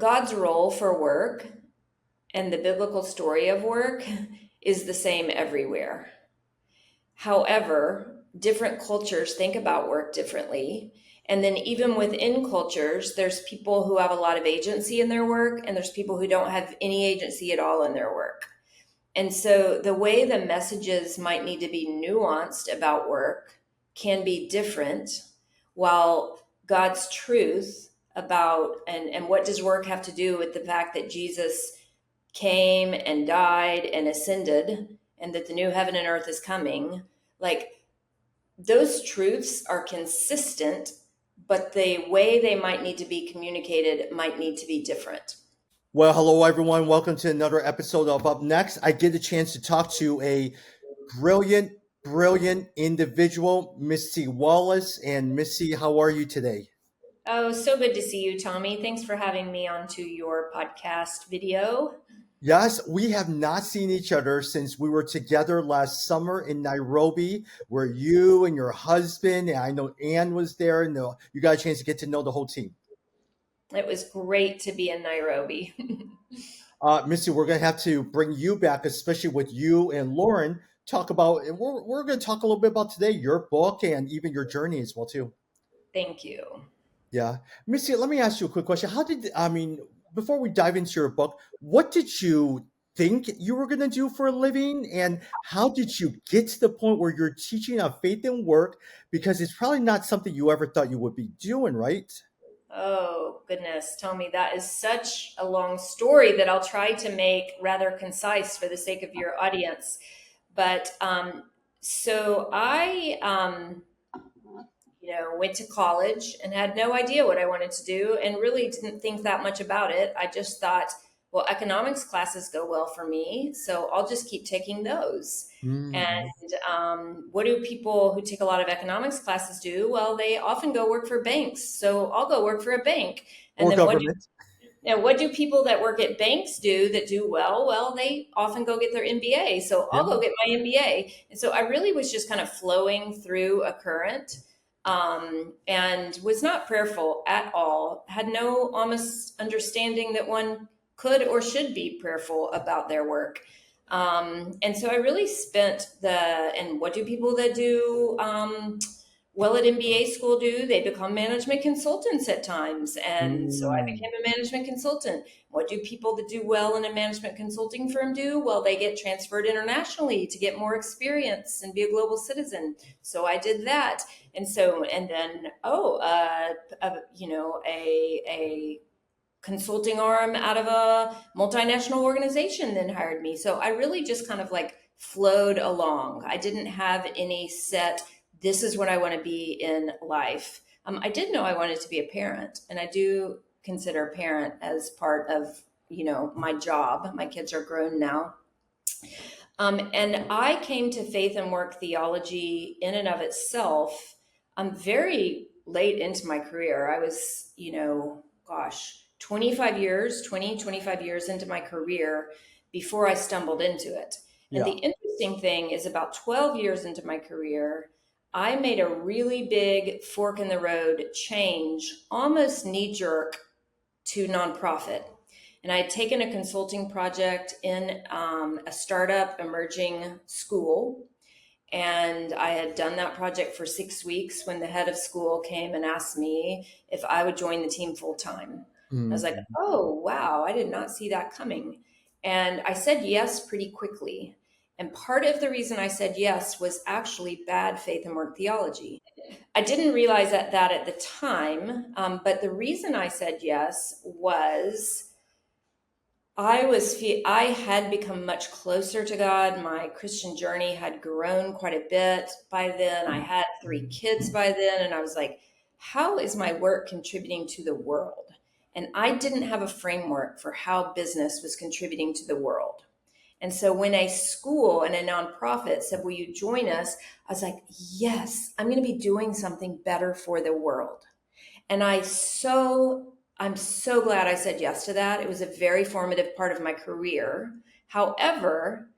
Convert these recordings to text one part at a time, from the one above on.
God's role for work and the biblical story of work is the same everywhere. However, different cultures think about work differently. And then even within cultures, there's people who have a lot of agency in their work, and there's people who don't have any agency at all in their work. And so the way the messages might need to be nuanced about work can be different, while God's truth about and what does work have to do with the fact that Jesus came and died and ascended and that the new heaven and earth is coming, like those truths are consistent, but the way they might need to be communicated might need to be different. Well, hello, everyone. Welcome to another episode of Up Next. I get a chance to talk to a brilliant individual, Missy Wallace. And Missy, how are you today? Oh, so good to see you, Tommy. Thanks for having me onto your podcast video. Yes, we have not seen each other since we were together last summer in Nairobi, where you and your husband, and I know Ann was there, and you got a chance to get to know the whole team. It was great to be in Nairobi. Missy, we're going to have to bring you back, especially with you and Lauren, talk about, and we're going to talk a little bit about today, your book and even your journey as well, too. Thank you. Yeah. Missy, let me ask you a quick question. Before we dive into your book, what did you think you were going to do for a living? And how did you get to the point where you're teaching on faith and work? Because it's probably not something you ever thought you would be doing, right? Oh, goodness, Tommy, that is such a long story that I'll try to make rather concise for the sake of your audience. But so I, went to college and had no idea what I wanted to do and really didn't think that much about it. I just thought, well, economics classes go well for me, so I'll just keep taking those. And what do people who take a lot of economics classes do? Well, they often go work for banks. So I'll go work for a bank. And Or then government. what do people that work at banks do that do well? Well, they often go get their MBA. So I'll go get my MBA. And so I really was just kind of flowing through a current, and was not prayerful at all. Had no almost understanding that one could or should be prayerful about their work. And so I really spent and what do people that do well at MBA school do? They become management consultants at times. And so I became a management consultant. What do people that do well in a management consulting firm do? Well, they get transferred internationally to get more experience and be a global citizen. So I did that. And then, a consulting arm out of a multinational organization then hired me. So I really just kind of like flowed along. I didn't have any set, this is what I want to be in life. I did know I wanted to be a parent, and I do consider a parent as part of, my job. My kids are grown now. And I came to faith and work theology in and of itself very late into my career. I was, 25 years into my career before I stumbled into it. And the interesting thing is about 12 years into my career, I made a really big fork in the road change, almost knee jerk, to nonprofit. And I had taken a consulting project in a startup emerging school. And I had done that project for 6 weeks when the head of school came and asked me if I would join the team full time. I was like, oh, wow, I did not see that coming. And I said yes pretty quickly. And part of the reason I said yes was actually bad faith and work theology. I didn't realize that at the time, but the reason I said yes was I had become much closer to God. My Christian journey had grown quite a bit by then. I had 3 kids by then, and I was like, how is my work contributing to the world? And I didn't have a framework for how business was contributing to the world. And so when a school and a nonprofit said, will you join us? I was like, yes, I'm going to be doing something better for the world. And I'm so glad I said yes to that. It was a very formative part of my career. However,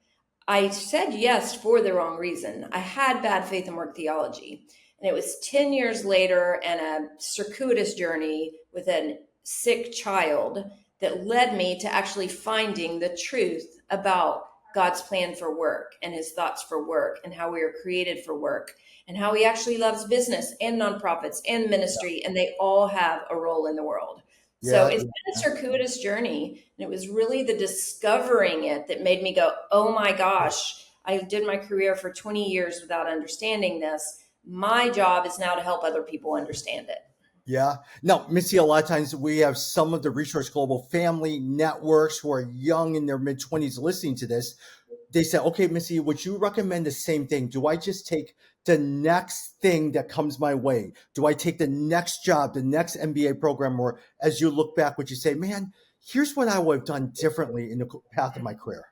I said yes for the wrong reason. I had bad faith and work theology. And it was 10 years later and a circuitous journey with a sick child that led me to actually finding the truth about God's plan for work and his thoughts for work and how we are created for work and how he actually loves business and nonprofits and ministry, and they all have a role in the world. So Yeah. it's been a circuitous journey, and it was really the discovering it that made me go, oh my gosh, I did my career for 20 years without understanding this. My job is now to help other people understand it. Yeah. Now, Missy, a lot of times we have some of the Resource Global family networks who are young in their mid 20s listening to this. They said, okay, Missy, would you recommend the same thing? Do I just take the next thing that comes my way? Do I take the next job, the next MBA program? Or as you look back, would you say, man, here's what I would have done differently in the path of my career?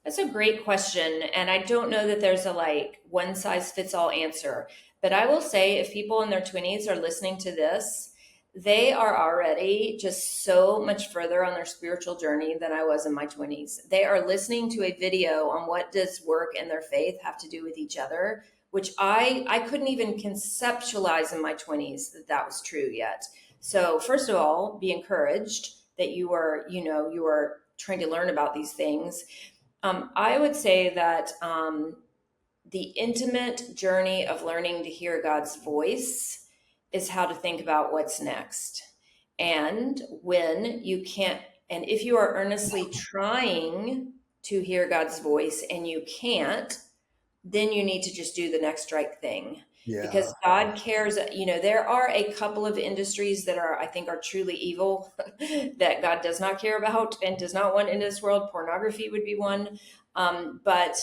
That's a great question. And I don't know that there's a like one size fits all answer. But I will say if people in their 20s are listening to this, they are already just so much further on their spiritual journey than I was in my 20s. They are listening to a video on what does work and their faith have to do with each other, which I couldn't even conceptualize in my 20s that that was true yet. So first of all, be encouraged that you are trying to learn about these things. I would say that the intimate journey of learning to hear God's voice is how to think about what's next. And when you can't, and if you are earnestly trying to hear God's voice and you can't, then you need to just do the next right thing Yeah. because God cares. There are a couple of industries that I think are truly evil that God does not care about and does not want in this world. Pornography would be one. But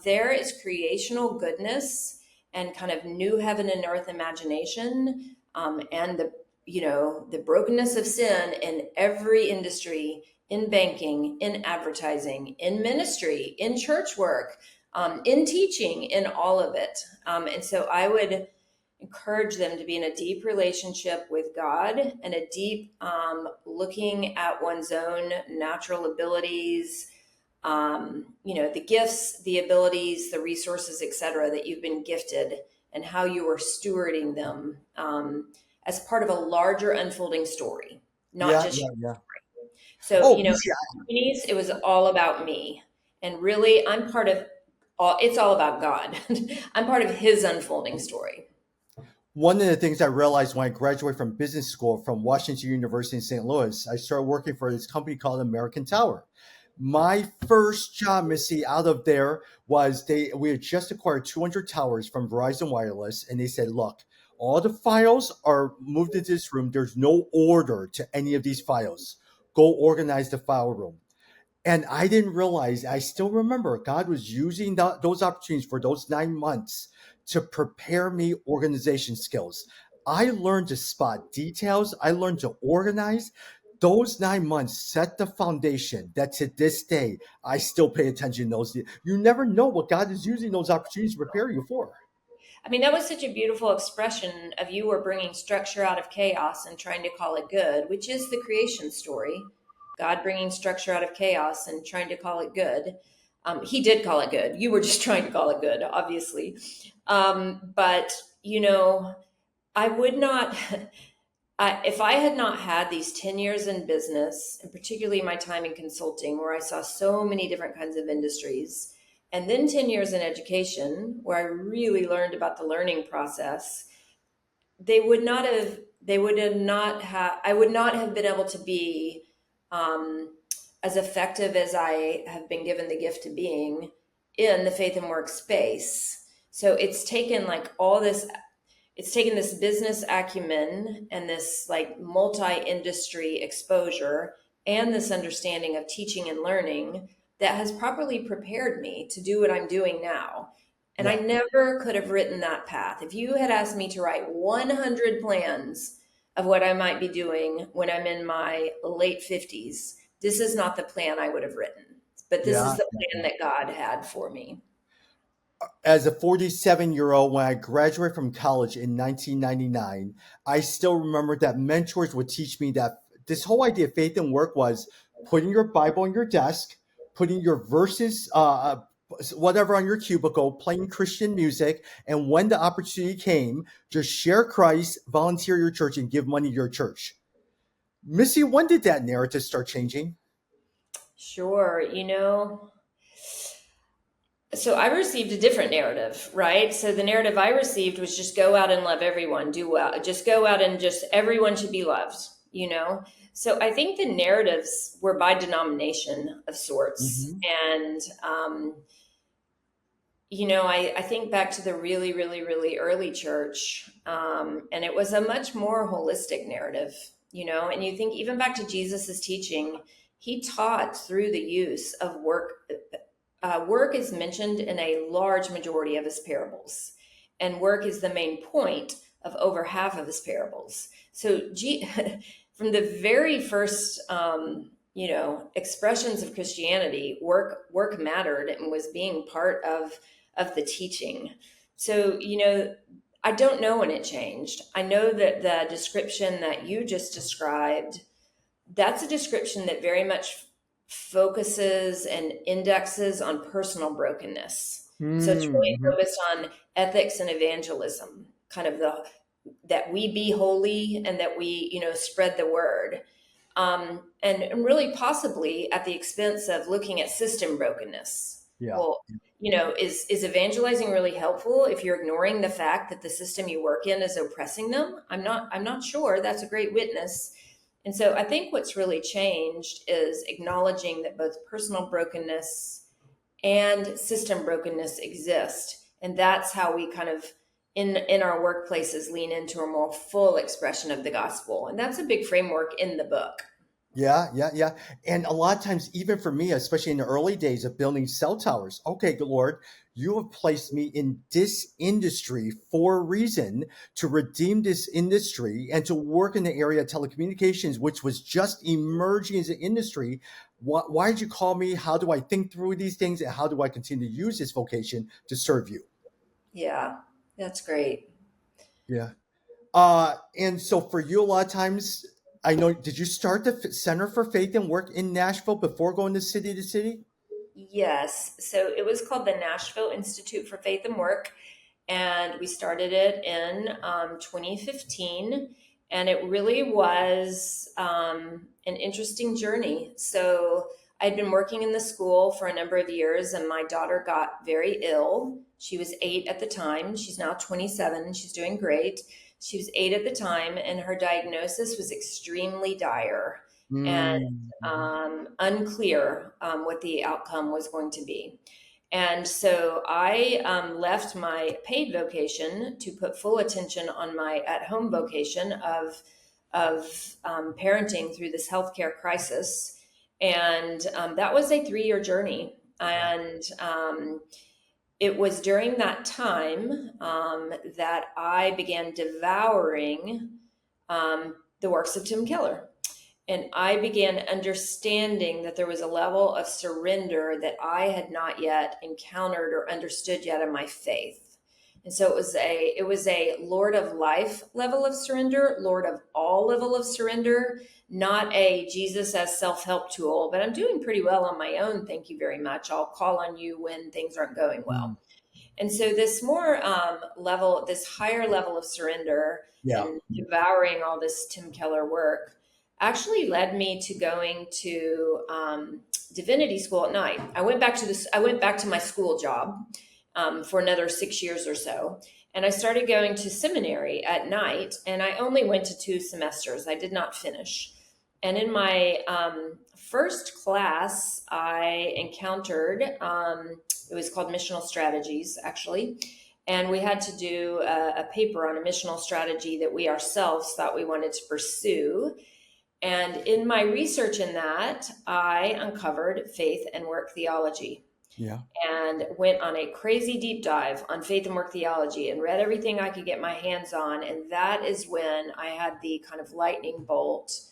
there is creational goodness and kind of new heaven and earth imagination, and the brokenness of sin in every industry, in banking, in advertising, in ministry, in church work, in teaching, in all of it. And so I would encourage them to be in a deep relationship with God and a deep looking at one's own natural abilities, the gifts, the abilities, the resources, etc., that you've been gifted and how you are stewarding them as part of a larger unfolding story, not Yeah. just Yeah. Yeah. so, Oh, Missy, it was all about me. And really, I'm part of it's all about God. I'm part of his unfolding story. one of the things I realized when I graduated from business school from Washington University in St. Louis, I started working for this company called American Tower. My first job, Missy, out of there was we had just acquired 200 towers from Verizon Wireless, and they said, look, all the files are moved into this room. There's no order to any of these files. Go organize the file room. And I didn't realize, I still remember God was using those opportunities for those 9 months to prepare me organization skills. I learned to spot details. I learned to organize. Those 9 months set the foundation that to this day, I still pay attention to those. You never know what God is using those opportunities to prepare you for. I mean, that was such a beautiful expression of you were bringing structure out of chaos and trying to call it good, which is the creation story. God bringing structure out of chaos and trying to call it good. He did call it good. You were just trying to call it good, obviously. But, I would not, if I had not had these 10 years in business, and particularly my time in consulting, where I saw so many different kinds of industries, and then 10 years in education, where I really learned about the learning process, I would not have been able to be um, as effective as I have been given the gift to being in the faith and work space. So it's taken this business acumen and this like multi-industry exposure and this understanding of teaching and learning that has properly prepared me to do what I'm doing now. And I Yeah. never could have written that path. If you had asked me to write 100 plans of what I might be doing when I'm in my late 50s, this is not the plan I would have written. But this is Yeah. the plan that God had for me. As a 47-year-old, when I graduated from college in 1999, I still remember that mentors would teach me that this whole idea of faith and work was putting your Bible on your desk, putting your verses, whatever on your cubicle, playing Christian music, and when the opportunity came, just share Christ, volunteer your church, and give money to your church. Missy, when did that narrative start changing? Sure. So I received a different narrative, right? So the narrative I received was just go out and love everyone, do well, just go out and just everyone should be loved, you know? So I think the narratives were by denomination of sorts. Hmm. And, I think back to the really, really, really early church, and it was a much more holistic narrative, and you think even back to Jesus's teaching, he taught through the use of work. Work is mentioned in a large majority of his parables, and work is the main point of over half of his parables. So, from the very first, expressions of Christianity, work mattered and was being part of the teaching. So, I don't know when it changed. I know that the description that you just described, that's a description that very much focuses and indexes on personal brokenness. So it's really Mm-hmm. focused on ethics and evangelism, kind of the that we be holy and that we, spread the word. And really possibly at the expense of looking at system brokenness. Yeah. Well, is evangelizing really helpful if you're ignoring the fact that the system you work in is oppressing them? I'm not sure. That's a great witness. And so I think what's really changed is acknowledging that both personal brokenness and system brokenness exist. And that's how we kind of in our workplaces lean into a more full expression of the gospel. And that's a big framework in the book. Yeah, yeah, yeah. And a lot of times, even for me, especially in the early days of building cell towers, okay, good Lord, you have placed me in this industry for a reason to redeem this industry and to work in the area of telecommunications, which was just emerging as an industry. Why did you call me? How do I think through these things? And how do I continue to use this vocation to serve you? Yeah, that's great. Yeah. And so for you, a lot of times, I know, did you start the Center for Faith and Work in Nashville before going to city to city? Yes. So it was called the Nashville Institute for Faith and Work, and we started it in 2015. And it really was an interesting journey. So I'd been working in the school for a number of years, and my daughter got very ill. She was 8 at the time. She's now 27. She's doing great. She was 8 at the time, and her diagnosis was extremely dire and Mm, mhm. unclear what the outcome was going to be. And so I left my paid vocation to put full attention on my at-home vocation of parenting through this healthcare crisis, and that was a 3-year journey. Yeah. And it was during that time that I began devouring the works of Tim Keller. And I began understanding that there was a level of surrender that I had not yet encountered or understood yet in my faith. And so it was a Lord of life level of surrender, Lord of all level of surrender, not a Jesus as self-help tool, but I'm doing pretty well on my own. Thank you very much. I'll call on you when things aren't going Mm, well. And so this more level, this higher level of surrender yeah. and devouring all this Tim Keller work actually led me to going to divinity school at night. I went back to this. I went back to my school job for another 6 years or so, and I started going to seminary at night. And I only went to 2 semesters. I did not finish. And in my first class, I encountered. It was called missional strategies, actually. And we had to do a paper on a missional strategy that we ourselves thought we wanted to pursue. And in my research in that, I uncovered faith and work theology Yeah. and went on a crazy deep dive on faith and work theology and read everything I could get my hands on. And that is when I had the kind of lightning bolt.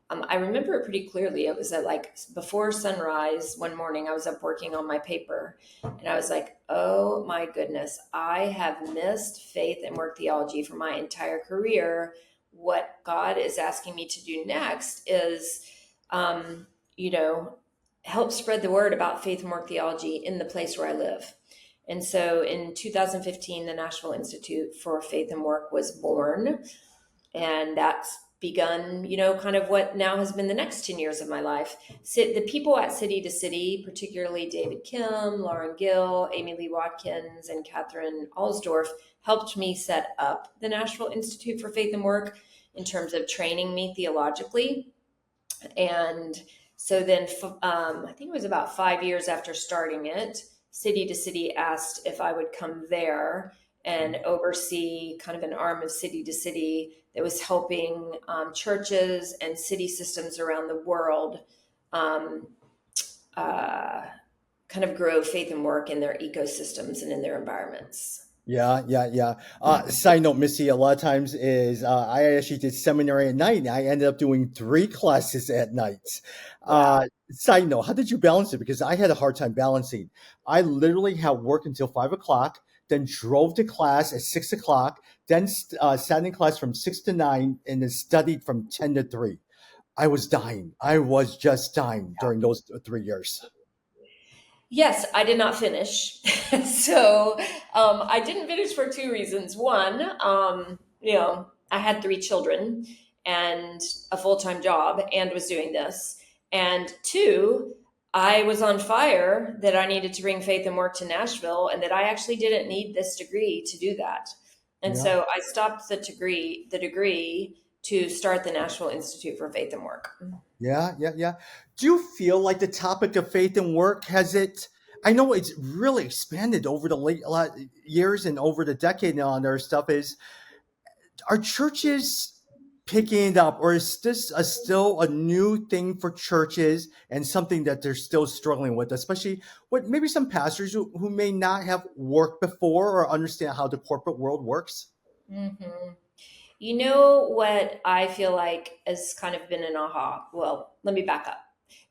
I remember it pretty clearly. It was at like before sunrise one morning. I was up working on my paper, and I was like, oh my goodness, I have missed faith and work theology for my entire career. What God is asking me to do next is, um, you know, help spread the word about faith and work theology in the place where I live. And so in 2015, the Nashville Institute for Faith and Work was born. And that's begun, kind of what now has been the next 10 years of my life. The people at City to City, particularly David Kim, Lauren Gill, Amy Lee Watkins, and Catherine Alsdorf, helped me set up the Nashville Institute for Faith and Work in terms of training me theologically. And so then I think it was about 5 years after starting it, City to City asked if I would come there and oversee kind of an arm of City to City that was helping churches and city systems around the world um, kind of grow faith and work in their ecosystems and in their environments. Yeah, yeah, yeah. Side note, Missy, a lot of times is I actually did seminary at night, and I ended up doing 3 classes at night. Wow. Side note, how did you balance it? Because I had a hard time balancing. I literally had work until 5 o'clock, then drove to class at 6 o'clock, then sat in class from 6 to 9, and then studied from 10 to 3. I was dying. I was just dying during those 3 years. Yes, I did not finish. So I didn't finish for two reasons. One, I had three children and a full time job and was doing this. And two, I was on fire that I needed to bring faith and work to Nashville and that I actually didn't need this degree to do that. And Yeah. so I stopped the degree to start the Nashville Institute for Faith and Work. Yeah, yeah, yeah. Do you feel like the topic of faith and work has it? I know it's really expanded over the late years and over the decade now. And other stuff is, are churches picking it up, or is this still a new thing for churches and something that they're still struggling with, especially with maybe some pastors who may not have worked before or understand how the corporate world works? Mhm. You know what I feel like has kind of been an aha? Well, let me back up.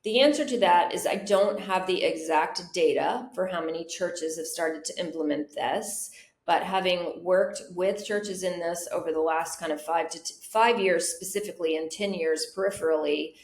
The answer to that is I don't have the exact data for how many churches have started to implement this, but having worked with churches in this over the last kind of 5 years specifically and 10 years peripherally,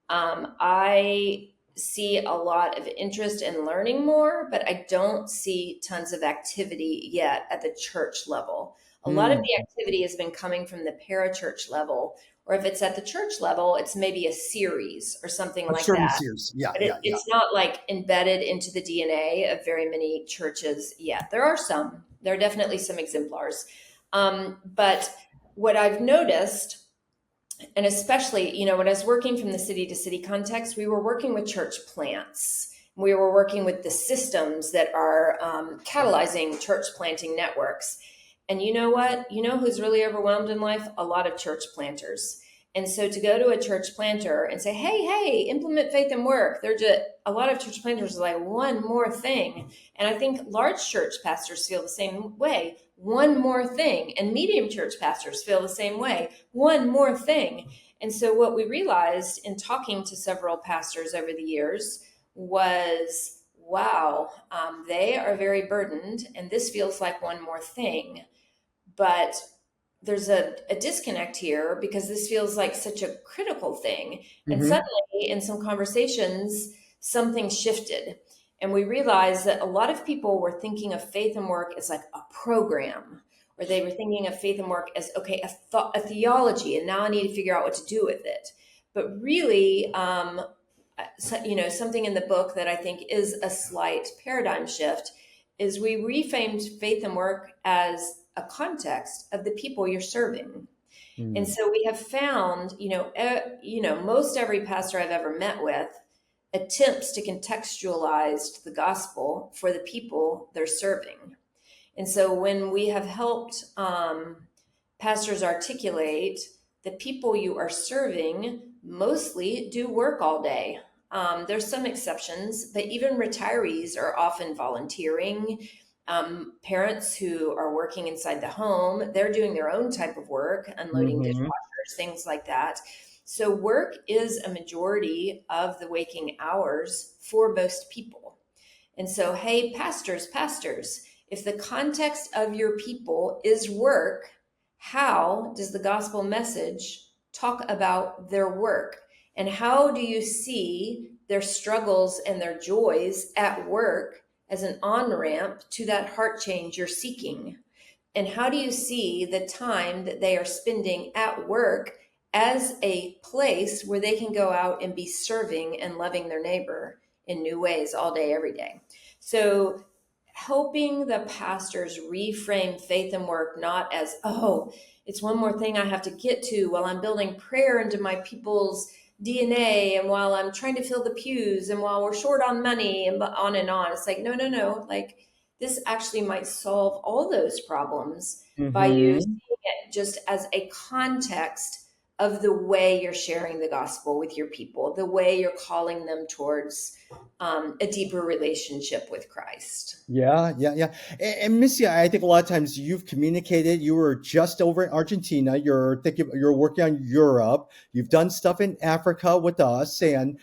I see a lot of interest in learning more, but I don't see tons of activity yet at the church level. A lot of Hmm. the activity has been coming from the parachurch level, or if it's at the church level, it's maybe a series or something A like sermon that. series. Yeah, But yeah, yeah. it's not like embedded into the DNA of very many churches yet. There are some, there are definitely some exemplars. But what I've noticed, and especially, when I was working from the City to City context, we were working with church plants. We were working with the systems that are catalyzing church planting networks. And you know what? You know who's really overwhelmed in life? A lot of church planters. And so to go to a church planter and say, hey, implement faith and work, they're just, a lot of church planters are like, one more thing. And I think large church pastors feel the same way. One more thing. And medium church pastors feel the same way. One more thing. And so what we realized in talking to several pastors over the years was, wow, they are very burdened, and this feels like one more thing. But there's a disconnect here because this feels like such a critical thing. And Hmm. suddenly, in some conversations, something shifted. And we realized that a lot of people were thinking of faith and work as like a program, or they were thinking of faith and work as, okay, a theology, and now I need to figure out what to do with it. But really, something in the book that I think is a slight paradigm shift is we reframed faith and work as a context of the people you're serving. And Hmm. so we have found, most every pastor I've ever met with attempts to contextualize the gospel for the people they're serving. And so when we have helped pastors articulate the people you are serving mostly do work all day. There's some exceptions, but even retirees are often volunteering. Parents who are working inside the home, they're doing their own type of work, unloading Hmm. dishwashers, things like that. So work is a majority of the waking hours for most people. And so, hey, pastors, if the context of your people is work, how does the gospel message talk about their work? And how do you see their struggles and their joys at work as an on ramp to that heart change you're seeking? And how do you see the time that they are spending at work as a place where they can go out and be serving and loving their neighbor in new ways all day, every day. So helping the pastors reframe faith and work not as, oh, it's one more thing I have to get to while I'm building prayer into my people's DNA and while I'm trying to fill the pews and while we're short on money and on and on. It's like, no, no, no. Like, this actually might solve all those problems by you Mm-hmm. seeing it just as a context of the way you're sharing the gospel with your people, the way you're calling them towards a deeper relationship with Christ. Yeah, yeah, yeah. And Missy, I think a lot of times you've communicated. You were just over in Argentina. You're working on Europe. You've done stuff in Africa with us, and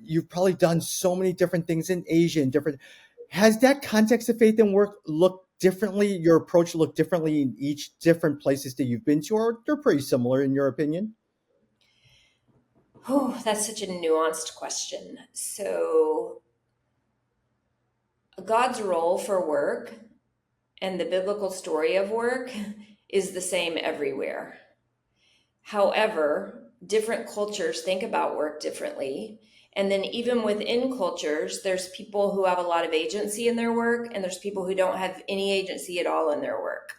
you've probably done so many different things in Asia and different. Has that context of faith and work looked differently? Your approach looked differently in each different places that you've been to, or they're pretty similar in your opinion? Oh, that's such a nuanced question. So, God's role for work and the biblical story of work is the same everywhere. However, different cultures think about work differently. And then, even within cultures, there's people who have a lot of agency in their work, and there's people who don't have any agency at all in their work.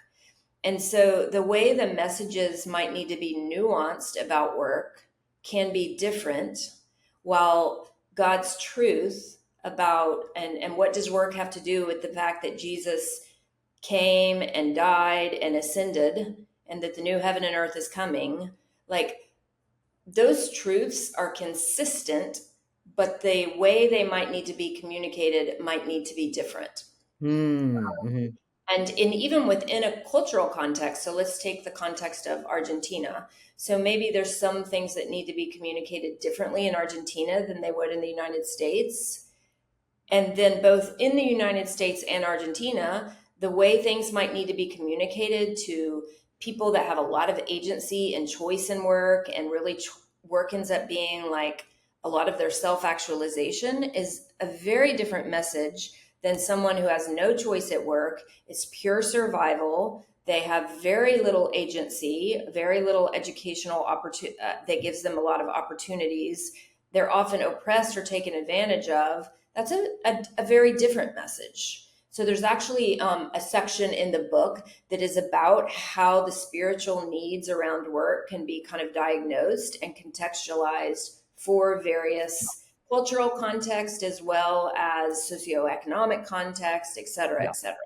And so, the way the messages might need to be nuanced about work can be different, while God's truth about and what does work have to do with the fact that Jesus came and died and ascended and that the new heaven and earth is coming, like, those truths are consistent, but the way they might need to be communicated might need to be different. Mm-hmm. And in even within a cultural context, so let's take the context of Argentina. So maybe there's some things that need to be communicated differently in Argentina than they would in the United States. And then both in the United States and Argentina, the way things might need to be communicated to people that have a lot of agency and choice in work, and really work ends up being like a lot of their self-actualization, is a very different message than someone who has no choice at work. It's pure survival. They have very little agency, very little educational opportunity that gives them a lot of opportunities. They're often oppressed or taken advantage of. That's a very different message. So there's actually a section in the book that is about how the spiritual needs around work can be kind of diagnosed and contextualized for various cultural context as well as socioeconomic context, et cetera, Yeah. et cetera.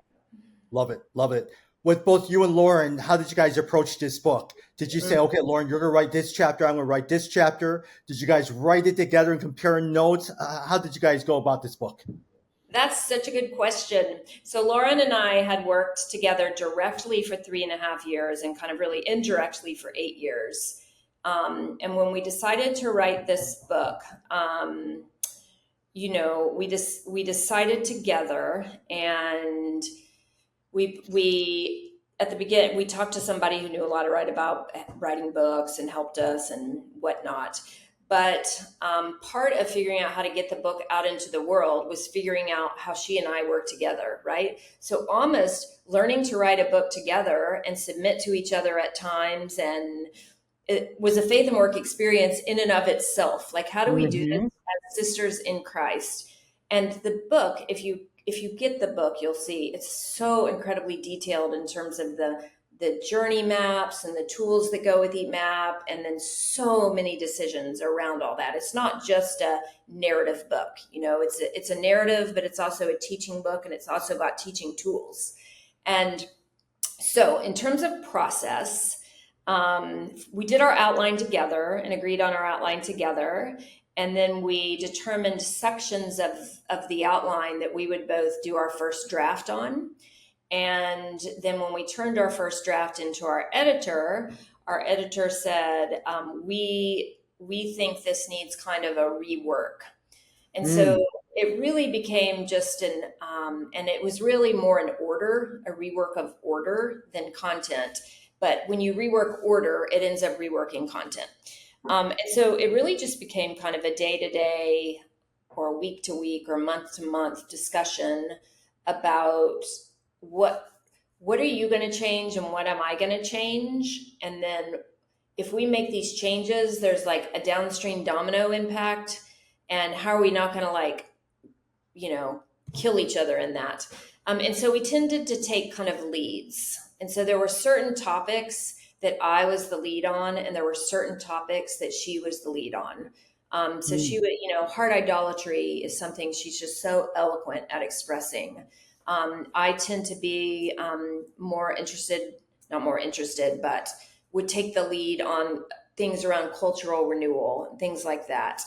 Love it. Love it. With both you and Lauren, how did you guys approach this book? Did you say, okay, Lauren, you're going to write this chapter, I'm going to write this chapter? Did you guys write it together and compare notes? How did you guys go about this book? That's such a good question. So Lauren and I had worked together directly for 3.5 years and kind of really indirectly for 8 years. And when we decided to write this book, we decided together, and we at the beginning we talked to somebody who knew a lot about writing books and helped us and whatnot. But part of figuring out how to get the book out into the world was figuring out how she and I work together, right? So almost learning to write a book together and submit to each other at times, and it was a faith and work experience in and of itself. Like, how do we do this Mm-hmm. as sisters in Christ? And the book, if you get the book, you'll see it's so incredibly detailed in terms of the journey maps and the tools that go with each map, and then so many decisions around all that. It's not just a narrative book, it's a narrative, but it's also a teaching book, and it's also about teaching tools. And so in terms of process, we did our outline together and agreed on our outline together. And then we determined sections of the outline that we would both do our first draft on. And then when we turned our first draft into our editor said, we think this needs kind of a rework. And Mm. so it really became just and it was really more an order, a rework of order than content. But when you rework order, it ends up reworking content. And so it really just became kind of a day to day or week to week or month to month discussion about what are you going to change and what am I going to change? And then if we make these changes, there's like a downstream domino impact. And how are we not going to like, kill each other in that? And so we tended to take kind of leads. And so there were certain topics that I was the lead on, and there were certain topics that she was the lead on. So she Mm. would, heart idolatry is something she's just so eloquent at expressing. I tend to be more interested, not more interested, but would take the lead on things around cultural renewal, things like that.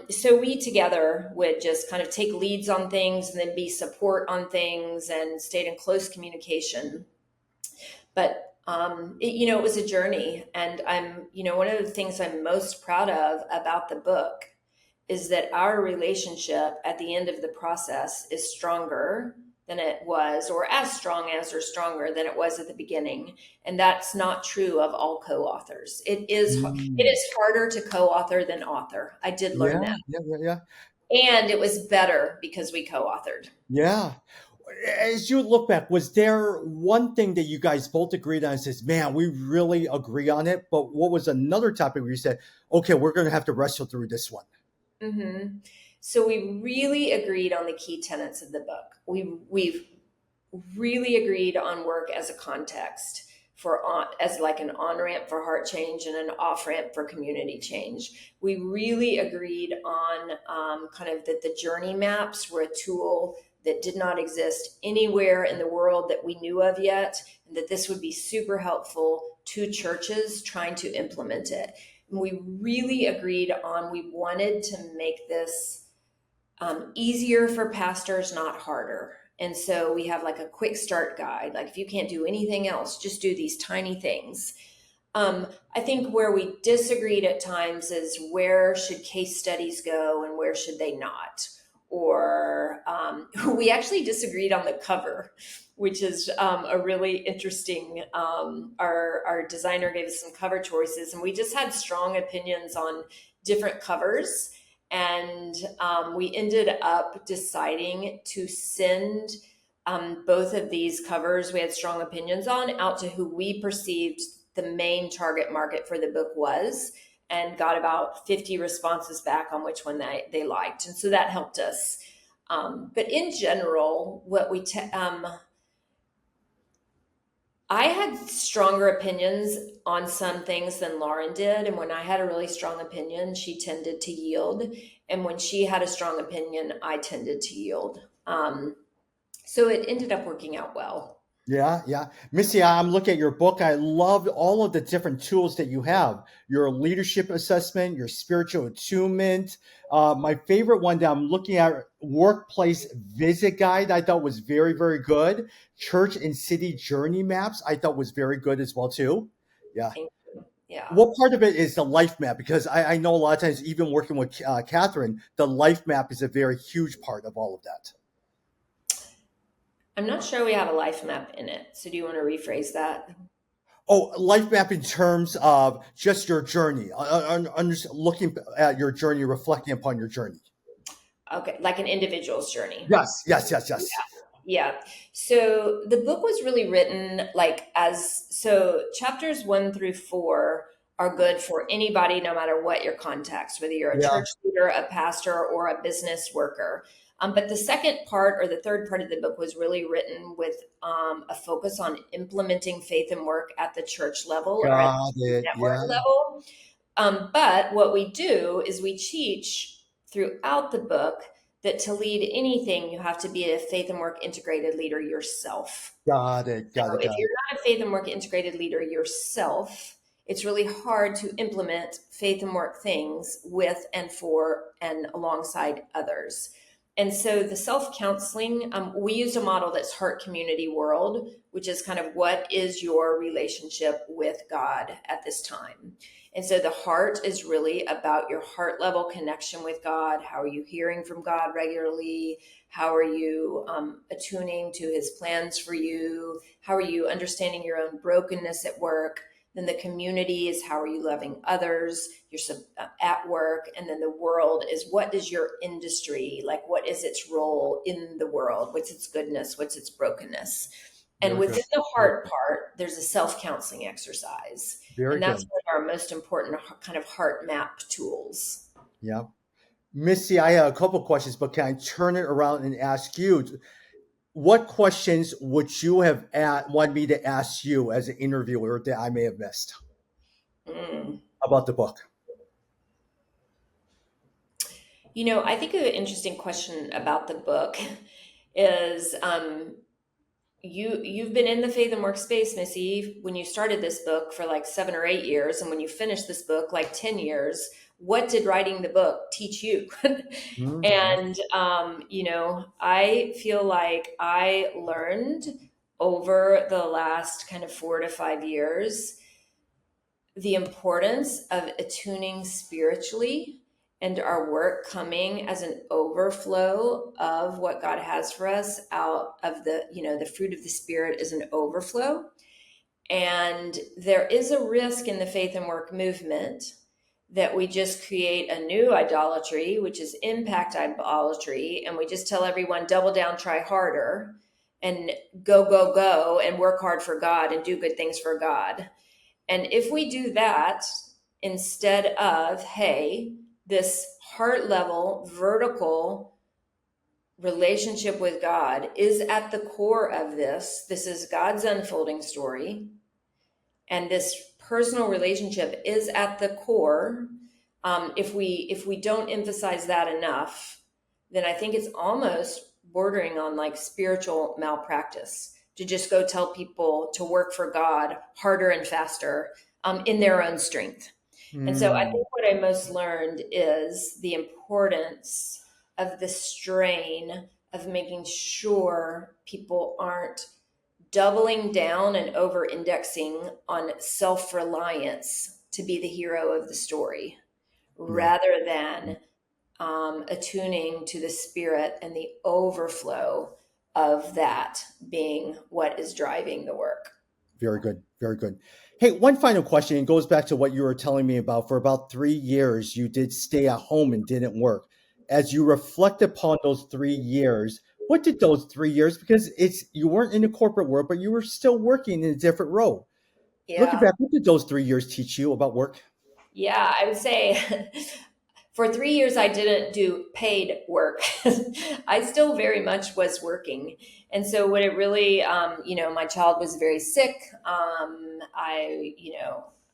So we together would just kind of take leads on things and then be support on things and stayed in close communication. But it was a journey, and one of the things I'm most proud of about the book is that our relationship at the end of the process is stronger than it was, or as strong as, or stronger than it was at the beginning. And that's not true of all co-authors. It Mm. is harder to co-author than author. I did learn Yeah, that. yeah, yeah, yeah. And it was better because we co-authored. Yeah. As you look back, was there one thing that you guys both agreed on and says, man, we really agree on it? But what was another topic where you said, okay, we're going to have to wrestle through this one? Hmm. So we really agreed on the key tenets of the book. We've really agreed on work as a context as like an on ramp for heart change and an off ramp for community change. We really agreed on kind of that the journey maps were a tool that did not exist anywhere in the world that we knew of yet, and that this would be super helpful to churches trying to implement it. And we really agreed on we wanted to make this easier for pastors, not harder. And so we have like a quick start guide. Like if you can't do anything else, just do these tiny things. I think where we disagreed at times is where should case studies go and where should they not? Or we actually disagreed on the cover, which is a really interesting. Our designer gave us some cover choices, and we just had strong opinions on different covers. And we ended up deciding to send both of these covers we had strong opinions on out to who we perceived the main target market for the book was, and got about 50 responses back on which one they liked. And so that helped us. But in general, I had stronger opinions on some things than Lauren did. And when I had a really strong opinion, she tended to yield. And when she had a strong opinion, I tended to yield. So it ended up working out well. Yeah, yeah. Missy, I'm looking at your book. I love all of the different tools that you have. Your leadership assessment, your spiritual attunement. My favorite one that I'm looking at, workplace visit guide, I thought was very, very good. Church and city journey maps, I thought was very good as well too. Yeah. Thank you. Yeah. What part of it is the life map? Because I know a lot of times, even working with Catherine, the life map is a very huge part of all of that. I'm not sure we have a life map in it. So do you want to rephrase that? Oh, life map in terms of just your journey, looking at your journey, reflecting upon your journey. Okay, like an individual's journey. Yes, yes, yes, yes. Yeah. So the book was really written so chapters 1 through 4 are good for anybody, no matter what your context, whether you're a Yeah. church leader, a pastor, or a business worker. But the second part or the third part of the book was really written with a focus on implementing faith and work at the church level or at Got the it. network Yeah. level. But what we do is we teach throughout the book that to lead anything, you have to be a faith and work integrated leader yourself. Got it. So Got it. if Got you're it. not a faith and work integrated leader yourself, it's really hard to implement faith and work things with and for and alongside others. And so the self counseling, we used a model that's Heart Community World, which is kind of what is your relationship with God at this time. And so the heart is really about your heart level connection with God. How are you hearing from God regularly? How are you attuning to his plans for you? How are you understanding your own brokenness at work? Then the community is how are you loving others? You're at work. And then the world is what is your industry? Like what is its role in the world? What's its goodness? What's its brokenness? And Very good. within the Very heart good. part, there's a self-counseling exercise. Very And that's good. one of our most important kind of heart map tools. Yeah. Missy, I have a couple questions, but can I turn it around and ask you, what questions would you have want me to ask you as an interviewer that I may have missed Mm. about the book? I think an interesting question about the book is you've been in the faith and work space, Missy, when you started this book for like 7 or 8 years, and when you finished this book, like 10 years. What did writing the book teach you? Mm-hmm. And I feel like I learned over the last kind of 4 to 5 years the importance of attuning spiritually and our work coming as an overflow of what God has for us out of the fruit of the Spirit is an overflow. And there is a risk in the faith and work movement that we just create a new idolatry, which is impact idolatry, and we just tell everyone double down, try harder, and go, go, go, and work hard for God and do good things for God. And if we do that instead of, hey, this heart level, vertical relationship with God is at the core of this. This is God's unfolding story. And this personal relationship is at the core. If we don't emphasize that enough, then I think it's almost bordering on like spiritual malpractice to just go tell people to work for God harder and faster in their own strength. And so I Mm, think what I most learned is the importance of the strain of making sure people aren't doubling down and over indexing on self reliance to be the hero of the story yeah. rather than attuning to the spirit and the overflow of that being what is driving the work. Very good. Very good. Hey, one final question. It goes back to what you were telling me about. For about 3 years, you did stay at home and didn't work. As you reflect upon those 3 years, what did those 3 years, because it's you weren't in the corporate world, but you were still working in a different role. Looking Yeah. back, what did those 3 years teach you about work? Yeah, I would say for 3 years I didn't do paid work. I still very much was working. And so what it really, my child was very sick.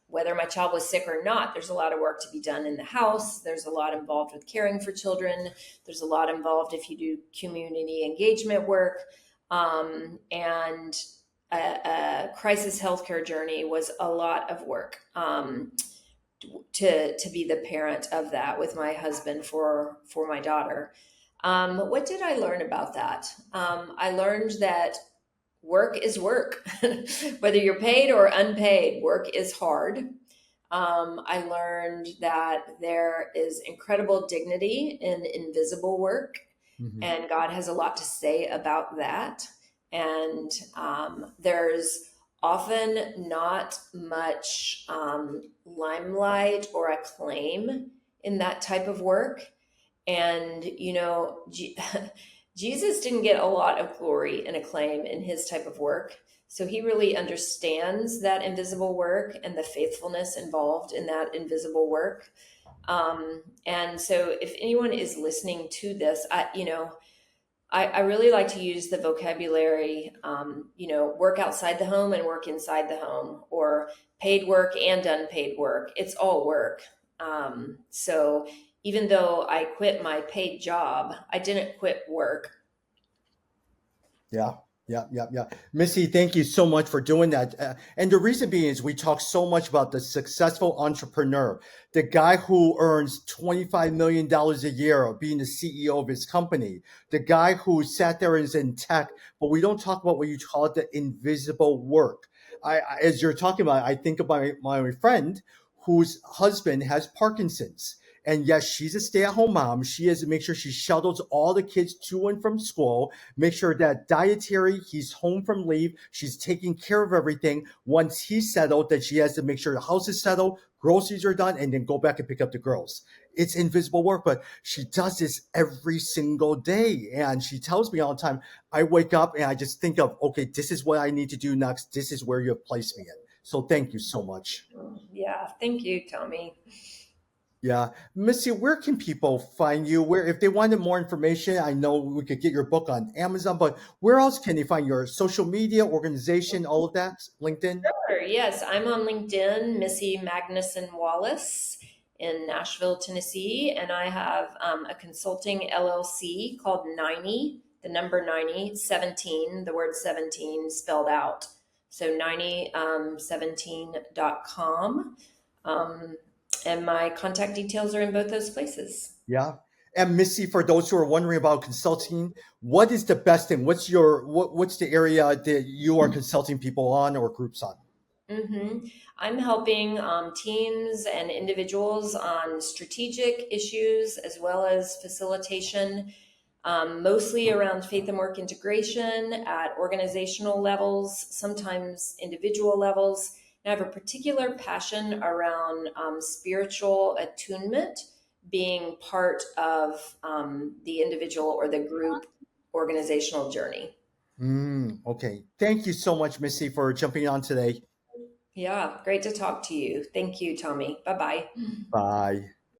Whether my child was sick or not, there's a lot of work to be done in the house. There's a lot involved with caring for children. There's a lot involved if you do community engagement work. And a crisis healthcare journey was a lot of work. To be the parent of that with my husband for my daughter. What did I learn about that? I learned that work is work, whether you're paid or unpaid. Work is hard. I learned that there is incredible dignity in invisible work, Hmm. and God has a lot to say about that. And there's often not much limelight or acclaim in that type of work. And, Jesus didn't get a lot of glory and acclaim in his type of work. So he really understands that invisible work and the faithfulness involved in that invisible work. And so if anyone is listening to this, I really like to use the vocabulary, work outside the home and work inside the home, or paid work and unpaid work. It's all work. So even though I quit my paid job, I didn't quit work. Yeah, yeah, yeah, yeah. Missy, thank you so much for doing that. And the reason being is we talk so much about the successful entrepreneur, the guy who earns $25 million a year of being the CEO of his company, the guy who sat there and is in tech, but we don't talk about what you call it, the invisible work. As you're talking about, I think about my friend whose husband has Parkinson's. And yes, she's a stay-at-home mom. She has to make sure she shuttles all the kids to and from school, make sure that dietary, he's home from leave, she's taking care of everything. Once he's settled, that she has to make sure the house is settled, groceries are done, and then go back and pick up the girls. it's invisible work, but she does this every single day. And she tells me all the time, I wake up and I just think of, okay, this is what I need to do next. This is where you have placed me in. So thank you so much. Yeah, thank you, Tommy. Yeah. Missy, where can people find you? Where, if they wanted more information, I know we could get your book on Amazon, but where else can they find your social media, organization, all of that? LinkedIn? Sure. Yes, I'm on LinkedIn, Missy Magnuson Wallace in Nashville, Tennessee, and I have a consulting LLC called 90, the number 90, 17, the word 17 spelled out. So 9017.com. Um, and my contact details are in both those places. Yeah. And Missy, for those who are wondering about consulting, what is the best thing? What's the area that you are consulting people on or groups on? I'm helping teams and individuals on strategic issues as well as facilitation, mostly around faith and work integration at organizational levels, sometimes individual levels. And I have a particular passion around spiritual attunement being part of the individual or the group organizational journey. Okay. Thank you so much, Missy, for jumping on today. Yeah, great to talk to you. Thank you, Tommy. Bye bye. Bye.